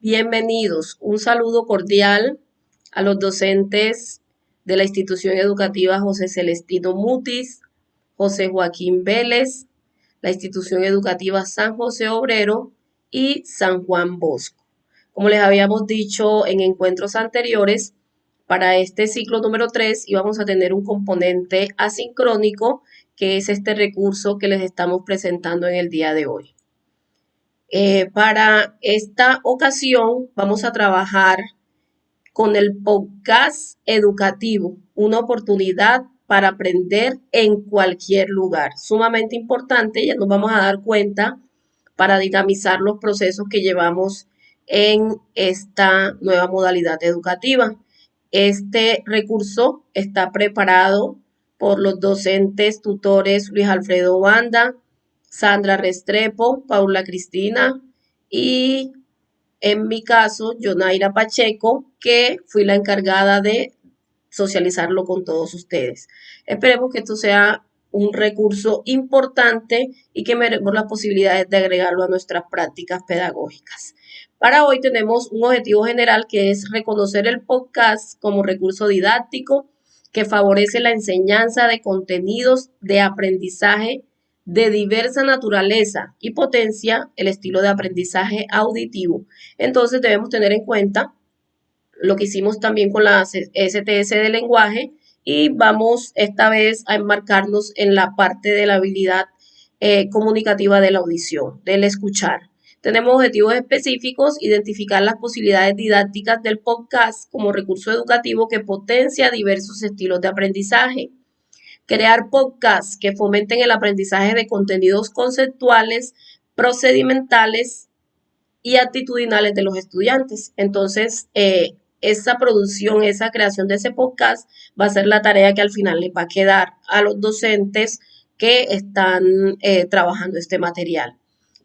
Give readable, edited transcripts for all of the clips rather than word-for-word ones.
Bienvenidos. Un saludo cordial a los docentes de la institución educativa José Celestino Mutis, José Joaquín Vélez, la institución educativa San José Obrero y San Juan Bosco. Como les habíamos dicho en encuentros anteriores, para este ciclo número 3 íbamos a tener un componente asincrónico, que es este recurso que les estamos presentando en el día de hoy. Para esta ocasión vamos a trabajar con el podcast educativo, una oportunidad para aprender en cualquier lugar. Sumamente importante, ya nos vamos a dar cuenta para dinamizar los procesos que llevamos en esta nueva modalidad educativa. Este recurso está preparado por los docentes tutores Luis Alfredo Banda, Sandra Restrepo, Paula Cristina y en mi caso, Yonaira Pacheco, que fui la encargada de socializarlo con todos ustedes. Esperemos que esto sea un recurso importante y que veremos las posibilidades de agregarlo a nuestras prácticas pedagógicas. Para hoy tenemos un objetivo general que es reconocer el podcast como recurso didáctico que favorece la enseñanza de contenidos de aprendizaje de diversa naturaleza y potencia el estilo de aprendizaje auditivo. Entonces debemos tener en cuenta lo que hicimos también con la STS de lenguaje y vamos esta vez a enmarcarnos en la parte de la habilidad comunicativa de la audición, del escuchar. Tenemos objetivos específicos: identificar las posibilidades didácticas del podcast como recurso educativo que potencia diversos estilos de aprendizaje. Crear podcasts que fomenten el aprendizaje de contenidos conceptuales, procedimentales y actitudinales de los estudiantes. Entonces, esa producción, esa creación de ese podcast va a ser la tarea que al final les va a quedar a los docentes que están trabajando este material.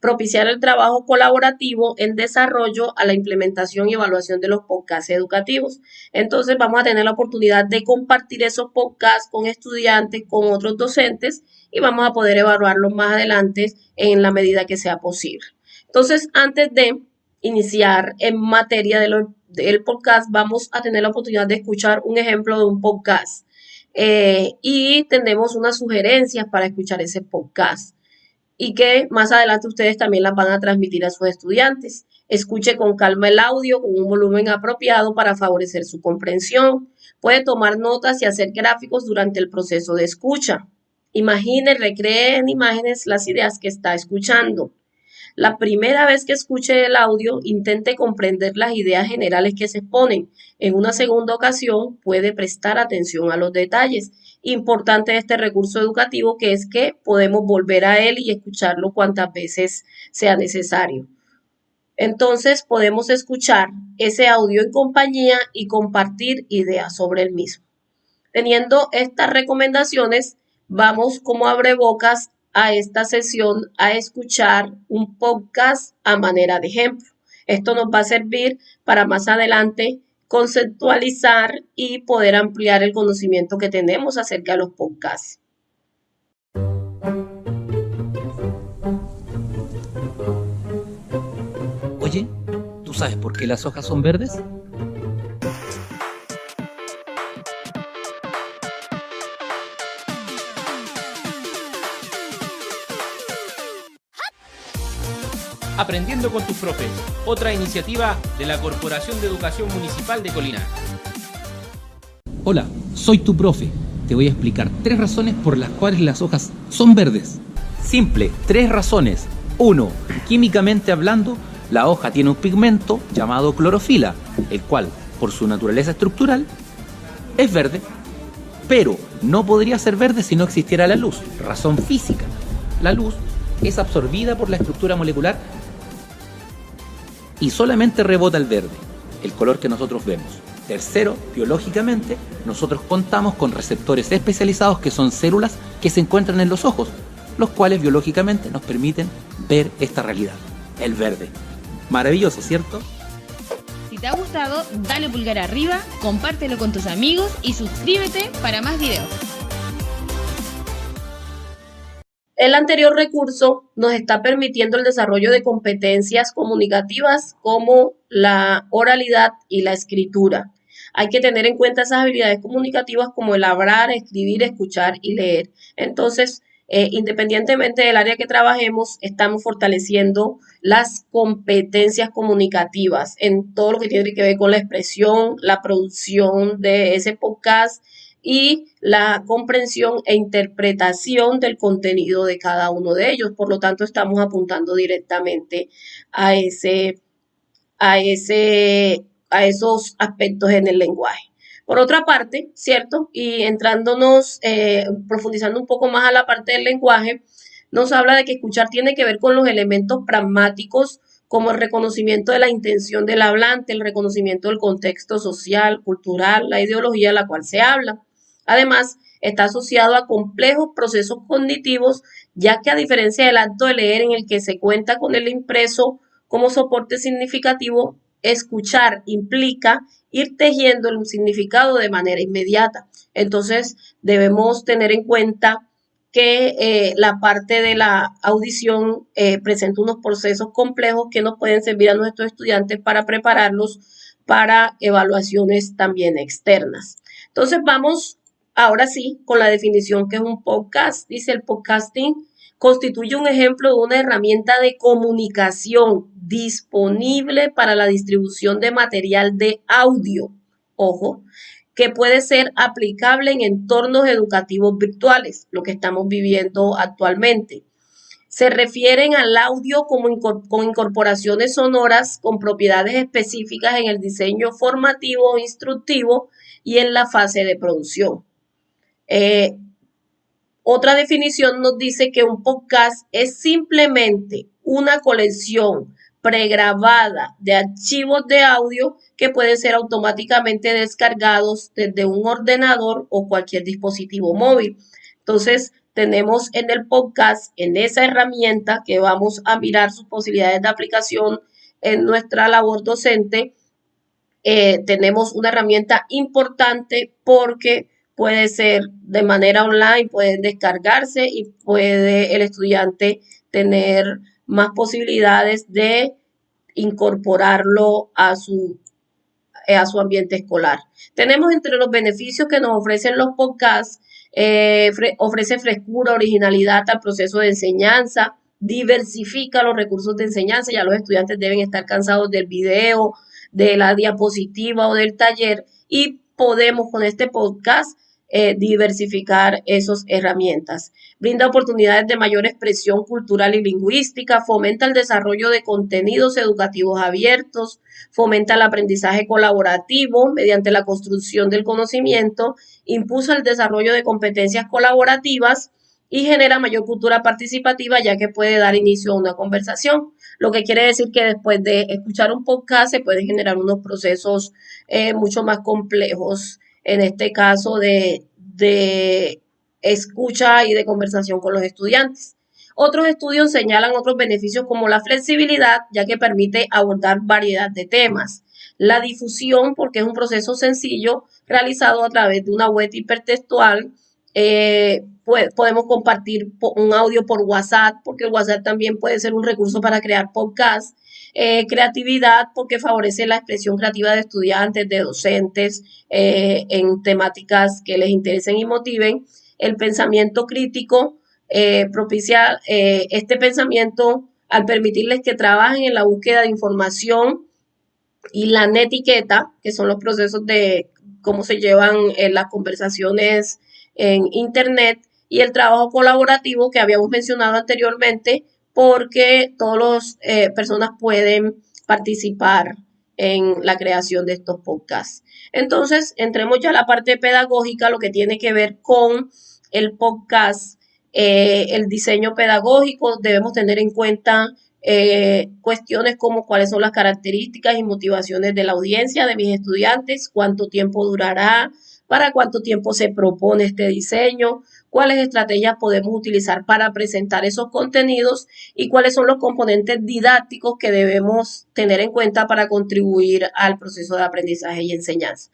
Propiciar el trabajo colaborativo en desarrollo a la implementación y evaluación de los podcasts educativos. Entonces vamos a tener la oportunidad de compartir esos podcasts con estudiantes, con otros docentes y vamos a poder evaluarlos más adelante en la medida que sea posible. Entonces, antes de iniciar en materia del podcast, vamos a tener la oportunidad de escuchar un ejemplo de un podcast y tendremos unas sugerencias para escuchar ese podcast, y que más adelante ustedes también las van a transmitir a sus estudiantes. Escuche con calma el audio con un volumen apropiado para favorecer su comprensión. Puede tomar notas y hacer gráficos durante el proceso de escucha. Imagine, recree en imágenes las ideas que está escuchando. La primera vez que escuche el audio, intente comprender las ideas generales que se exponen. En una segunda ocasión, puede prestar atención a los detalles. Importante de este recurso educativo que es que podemos volver a él y escucharlo cuantas veces sea necesario. Entonces, podemos escuchar ese audio en compañía y compartir ideas sobre el mismo. Teniendo estas recomendaciones, vamos como abrebocas a esta sesión a escuchar un podcast a manera de ejemplo. Esto nos va a servir para más adelante conceptualizar y poder ampliar el conocimiento que tenemos acerca de los podcasts. Oye, ¿tú sabes por qué las hojas son verdes? Aprendiendo con tus profes, otra iniciativa de la Corporación de Educación Municipal de Colina. Hola, soy tu profe. Te voy a explicar 3 razones por las cuales las hojas son verdes. Simple, 3 razones. 1. Químicamente hablando, la hoja tiene un pigmento llamado clorofila, el cual, por su naturaleza estructural, es verde. Pero no podría ser verde si no existiera la luz. Razón física. La luz es absorbida por la estructura molecular y solamente rebota el verde, el color que nosotros vemos. Tercero, biológicamente, nosotros contamos con receptores especializados que son células que se encuentran en los ojos, los cuales biológicamente nos permiten ver esta realidad, el verde. Maravilloso, ¿cierto? Si te ha gustado, dale pulgar arriba, compártelo con tus amigos y suscríbete para más videos. El anterior recurso nos está permitiendo el desarrollo de competencias comunicativas como la oralidad y la escritura. Hay que tener en cuenta esas habilidades comunicativas como el hablar, escribir, escuchar y leer. Entonces, independientemente del área que trabajemos, estamos fortaleciendo las competencias comunicativas en todo lo que tiene que ver con la expresión, la producción de ese podcast y la comprensión e interpretación del contenido de cada uno de ellos. Por lo tanto, estamos apuntando directamente a a esos aspectos en el lenguaje. Por otra parte, ¿cierto? Y profundizando un poco más a la parte del lenguaje, nos habla de que escuchar tiene que ver con los elementos pragmáticos como el reconocimiento de la intención del hablante, el reconocimiento del contexto social, cultural, la ideología de la cual se habla. Además, está asociado a complejos procesos cognitivos, ya que a diferencia del acto de leer en el que se cuenta con el impreso como soporte significativo, escuchar implica ir tejiendo el significado de manera inmediata. Entonces, debemos tener en cuenta que la parte de la audición presenta unos procesos complejos que nos pueden servir a nuestros estudiantes para prepararlos para evaluaciones también externas. Entonces, vamos ahora sí con la definición que es un podcast. Dice: el podcasting constituye un ejemplo de una herramienta de comunicación disponible para la distribución de material de audio, ojo, que puede ser aplicable en entornos educativos virtuales, lo que estamos viviendo actualmente. Se refieren al audio con incorporaciones sonoras con propiedades específicas en el diseño formativo o instructivo y en la fase de producción. Otra definición nos dice que un podcast es simplemente una colección pregrabada de archivos de audio que pueden ser automáticamente descargados desde un ordenador o cualquier dispositivo móvil. Entonces, tenemos en el podcast, en esa herramienta que vamos a mirar sus posibilidades de aplicación en nuestra labor docente, tenemos una herramienta importante porque puede ser de manera online, pueden descargarse y puede el estudiante tener más posibilidades de incorporarlo a su ambiente escolar. Tenemos entre los beneficios que nos ofrecen los podcasts, ofrece frescura, originalidad al proceso de enseñanza, diversifica los recursos de enseñanza. Ya los estudiantes deben estar cansados del video, de la diapositiva o del taller, y podemos con este podcast diversificar esas herramientas. Brinda oportunidades de mayor expresión cultural y lingüística, fomenta el desarrollo de contenidos educativos abiertos, fomenta el aprendizaje colaborativo mediante la construcción del conocimiento, impulsa el desarrollo de competencias colaborativas y genera mayor cultura participativa, ya que puede dar inicio a una conversación. Lo que quiere decir que después de escuchar un podcast se pueden generar unos procesos mucho más complejos, en este caso de escucha y de conversación con los estudiantes. Otros estudios señalan otros beneficios como la flexibilidad, ya que permite abordar variedad de temas. La difusión, porque es un proceso sencillo realizado a través de una web hipertextual. Podemos compartir un audio por WhatsApp, porque el WhatsApp también puede ser un recurso para crear podcasts. Creatividad, porque favorece la expresión creativa de estudiantes, de docentes, en temáticas que les interesen y motiven. El pensamiento crítico propicia este pensamiento al permitirles que trabajen en la búsqueda de información, y la netiqueta, que son los procesos de cómo se llevan las conversaciones en Internet, y el trabajo colaborativo que habíamos mencionado anteriormente, porque todas las personas pueden participar en la creación de estos podcasts. Entonces, entremos ya a la parte pedagógica, lo que tiene que ver con el podcast, el diseño pedagógico. Debemos tener en cuenta cuestiones como cuáles son las características y motivaciones de la audiencia, de mis estudiantes, cuánto tiempo durará, para cuánto tiempo se propone este diseño, cuáles estrategias podemos utilizar para presentar esos contenidos y cuáles son los componentes didácticos que debemos tener en cuenta para contribuir al proceso de aprendizaje y enseñanza.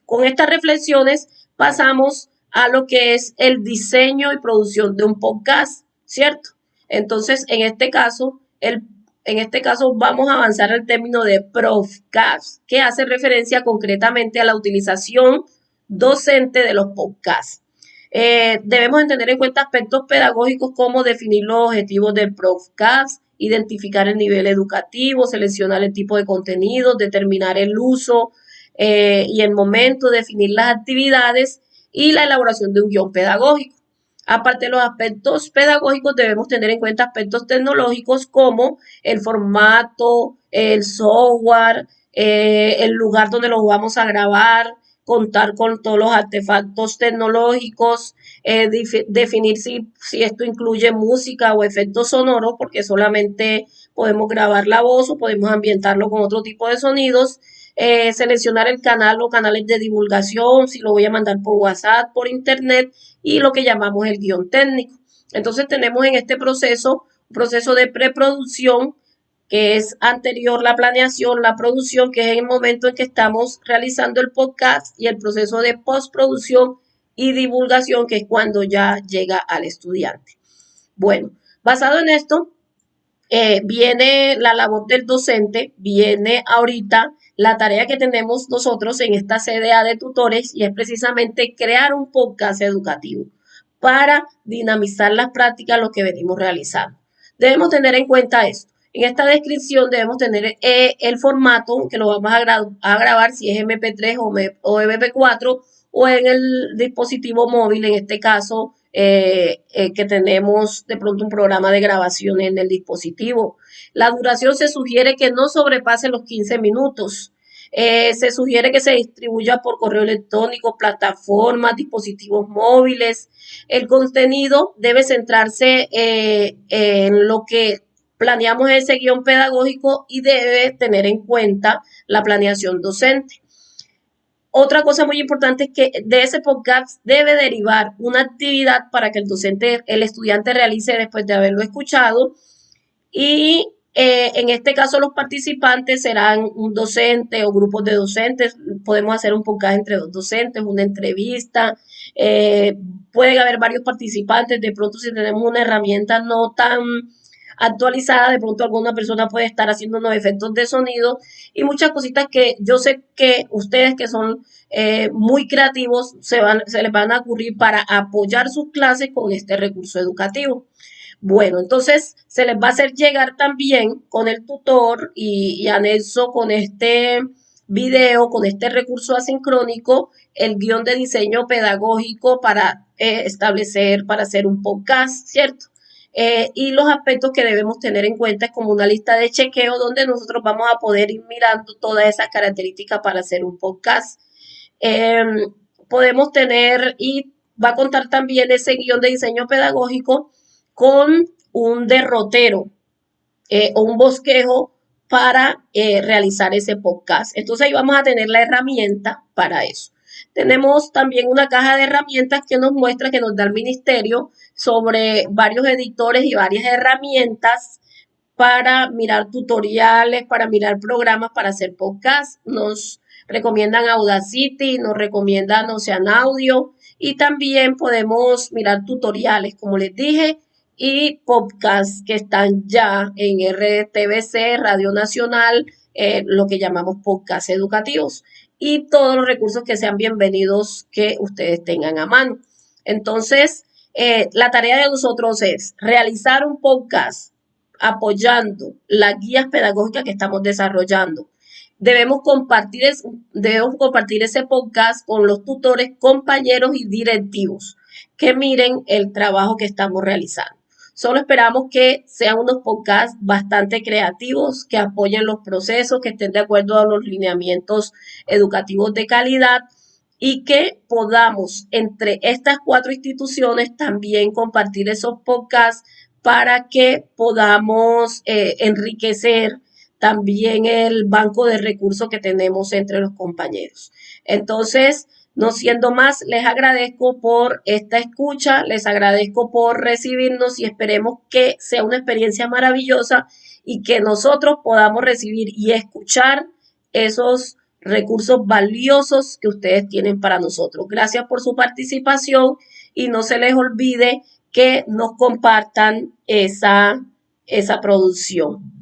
Con estas reflexiones pasamos a lo que es el diseño y producción de un podcast, ¿cierto? Entonces, en este caso vamos a avanzar al término de podcast, que hace referencia concretamente a la utilización docente de los podcasts. Debemos tener en cuenta aspectos pedagógicos como definir los objetivos del podcast, identificar el nivel educativo, seleccionar el tipo de contenido, determinar el uso y el momento, definir las actividades y la elaboración de un guión pedagógico. Aparte de los aspectos pedagógicos, debemos tener en cuenta aspectos tecnológicos como el formato, el software, el lugar donde los vamos a grabar, contar con todos los artefactos tecnológicos, definir si esto incluye música o efectos sonoros, porque solamente podemos grabar la voz o podemos ambientarlo con otro tipo de sonidos. Seleccionar el canal o canales de divulgación, si lo voy a mandar por WhatsApp, por internet, y lo que llamamos el guión técnico. Entonces tenemos en este proceso un proceso de preproducción, que es anterior la planeación, la producción, que es el momento en que estamos realizando el podcast, y el proceso de postproducción y divulgación, que es cuando ya llega al estudiante. Bueno, basado en esto, viene la labor del docente, viene ahorita la tarea que tenemos nosotros en esta CDA de tutores, y es precisamente crear un podcast educativo para dinamizar las prácticas, lo que venimos realizando. Debemos tener en cuenta esto. En esta descripción debemos tener el formato que lo vamos a grabar, si es MP3 o MP4, o en el dispositivo móvil, en este caso, que tenemos de pronto un programa de grabación en el dispositivo. La duración se sugiere que no sobrepase los 15 minutos. Se sugiere que se distribuya por correo electrónico, plataformas, dispositivos móviles. El contenido debe centrarse en lo que planeamos ese guión pedagógico, y debe tener en cuenta la planeación docente. Otra cosa muy importante es que de ese podcast debe derivar una actividad para que el estudiante realice después de haberlo escuchado, y en este caso los participantes serán un docente o grupos de docentes. Podemos hacer un podcast entre dos docentes, una entrevista, pueden haber varios participantes. De pronto, si tenemos una herramienta no tan actualizada, de pronto alguna persona puede estar haciendo unos efectos de sonido y muchas cositas que yo sé que ustedes, que son muy creativos, se les van a ocurrir para apoyar sus clases con este recurso educativo. Bueno, entonces se les va a hacer llegar también con el tutor y anexo con este video, con este recurso asincrónico, el guión de diseño pedagógico para establecer, para hacer un podcast, ¿cierto? Y los aspectos que debemos tener en cuenta es como una lista de chequeo, donde nosotros vamos a poder ir mirando todas esas características para hacer un podcast. Eh, Podemos tener, y va a contar también ese guión de diseño pedagógico con un derrotero o un bosquejo para realizar ese podcast. Entonces ahí vamos a tener la herramienta para eso. Tenemos también una caja de herramientas que nos muestra, que nos da el ministerio, sobre varios editores y varias herramientas para mirar tutoriales, para mirar programas para hacer podcast. Nos recomiendan Audacity, nos recomiendan Ocean Audio, y también podemos mirar tutoriales, como les dije, y podcasts que están ya en RTBC, Radio Nacional, lo que llamamos podcasts educativos, y todos los recursos que sean bienvenidos que ustedes tengan a mano. Entonces, la tarea de nosotros es realizar un podcast apoyando las guías pedagógicas que estamos desarrollando. Debemos compartir ese podcast con los tutores, compañeros y directivos que miren el trabajo que estamos realizando. Solo esperamos que sean unos podcasts bastante creativos, que apoyen los procesos, que estén de acuerdo a los lineamientos educativos de calidad, y que podamos entre estas 4 instituciones también compartir esos podcasts para que podamos enriquecer también el banco de recursos que tenemos entre los compañeros. Entonces, no siendo más, les agradezco por esta escucha, les agradezco por recibirnos, y esperemos que sea una experiencia maravillosa y que nosotros podamos recibir y escuchar esos recursos valiosos que ustedes tienen para nosotros. Gracias por su participación, y no se les olvide que nos compartan esa producción.